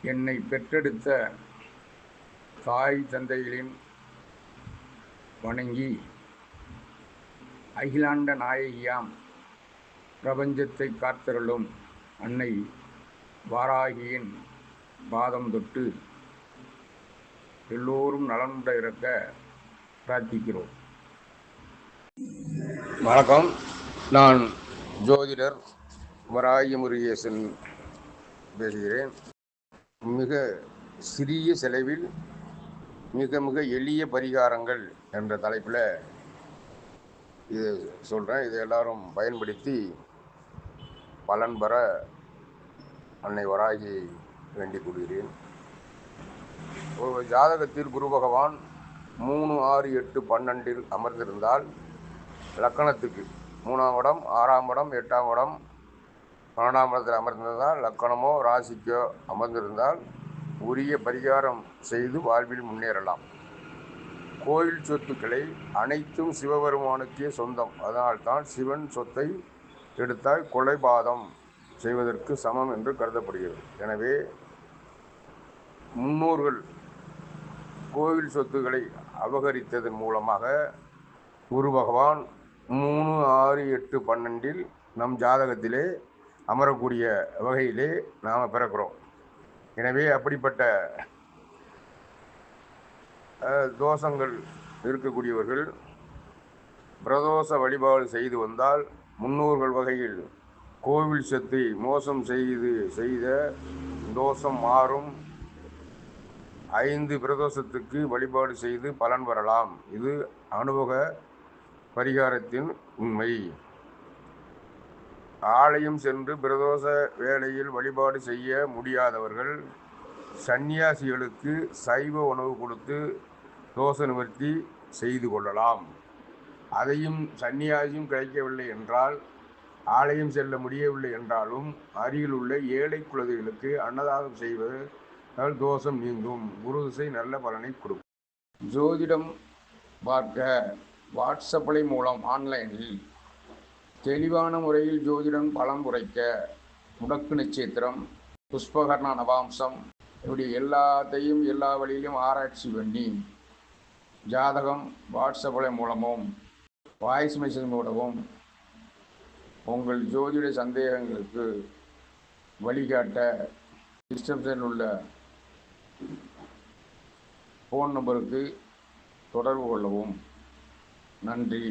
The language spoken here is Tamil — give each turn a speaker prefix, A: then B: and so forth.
A: என்னை பெற்றெடுத்த தாய் தந்தைகளின் வணங்கி அகிலாண்ட நாயகியாம் பிரபஞ்சத்தை காத்தருளும் அன்னை வாராகியின் பாதம் தொட்டு எல்லோரும் நலமுட இருக்க பிரார்த்திக்கிறோம். வணக்கம். நான் ஜோதிடர் வராகி முருகேசன் பேசுகிறேன். மிக சிறிய செலவில் மிக மிக எளிய பரிகாரங்கள் என்ற தலைப்பில் இது சொல்கிறேன். இதை எல்லாரும் பயன்படுத்தி பலன் பெற அன்னை வராகி வேண்டிக் கொள்கிறேன். ஒரு ஜாதகத்தில் குரு பகவான் 3, 6, 8, 12 அமர்ந்திருந்தால் லக்கணத்துக்கு 3ஆம் இடம், 6ஆம் இடம், 8ஆம் இடம், 12ஆம் இடத்தில் அமர்ந்திருந்தால் லக்கணமோ ராசிக்கோ அமர்ந்திருந்தால் உரிய பரிகாரம் செய்து வாழ்வில் முன்னேறலாம். கோயில் சொத்துக்களை அனைத்தும் சிவபெருமானுக்கே சொந்தம். அதனால்தான் சிவன் சொத்தை எடுத்தால் கொலைபாதம் செய்வதற்கு சமம் என்று கருதப்படுகிறது. எனவே முன்னோர்கள் கோவில் சொத்துக்களை அபகரித்ததன் மூலமாக குரு பகவான் 3, 6, 8, 12 நம் ஜாதகத்திலே அமரக்கூடிய வகையிலே நாம் பிறக்கிறோம். எனவே அப்படிப்பட்ட தோஷங்கள் இருக்கக்கூடியவர்கள் பிரதோஷ வழிபாடு செய்து வந்தால் முன்னோர்கள் வகையில் கோவில் சொத்தை மோசம் செய்த தோஷம் மாறும். 5 பிரதோஷத்துக்கு வழிபாடு செய்து பலன் பெறலாம். இது அனுபவ பரிகாரத்தின் உண்மை. ஆலயம் சென்று பிரதோஷ வேளையில் வழிபாடு செய்ய முடியாதவர்கள் சந்நியாசிகளுக்கு சைவ உணவு கொடுத்து தோஷ நிவர்த்தி செய்து கொள்ளலாம். அதையும் சந்நியாசியும் கிடைக்கவில்லை என்றால், ஆலயம் செல்ல முடியவில்லை என்றாலும் அருகில் உள்ள ஏழை குழந்தைகளுக்கு அன்னதானம் செய்வதால் தோஷம் நீங்கும். குரு திசை நல்ல பலனை கொடுக்கும். ஜோதிடம் பார்க்க வாட்ஸ்அப் மூலம் ஆன்லைனில் தெளிவான முறையில் ஜோதிடம் பலம் உரைக்க முடக்கு நட்சத்திரம், புஷ்பகர்ண நவாம்சம் இப்படி எல்லாத்தையும் எல்லா வழியிலும் ஆராய்ச்சி பண்ணி ஜாதகம் வாட்ஸ்அப் மூலமும் வாய்ஸ் மெசேஜ் மூலமும் உங்கள் ஜோதிட சந்தேகங்களுக்கு வழிகாட்ட டிஸ்கிரிப்ஷனில் உள்ள ஃபோன் நம்பருக்கு தொடர்பு கொள்ளவும். நன்றி.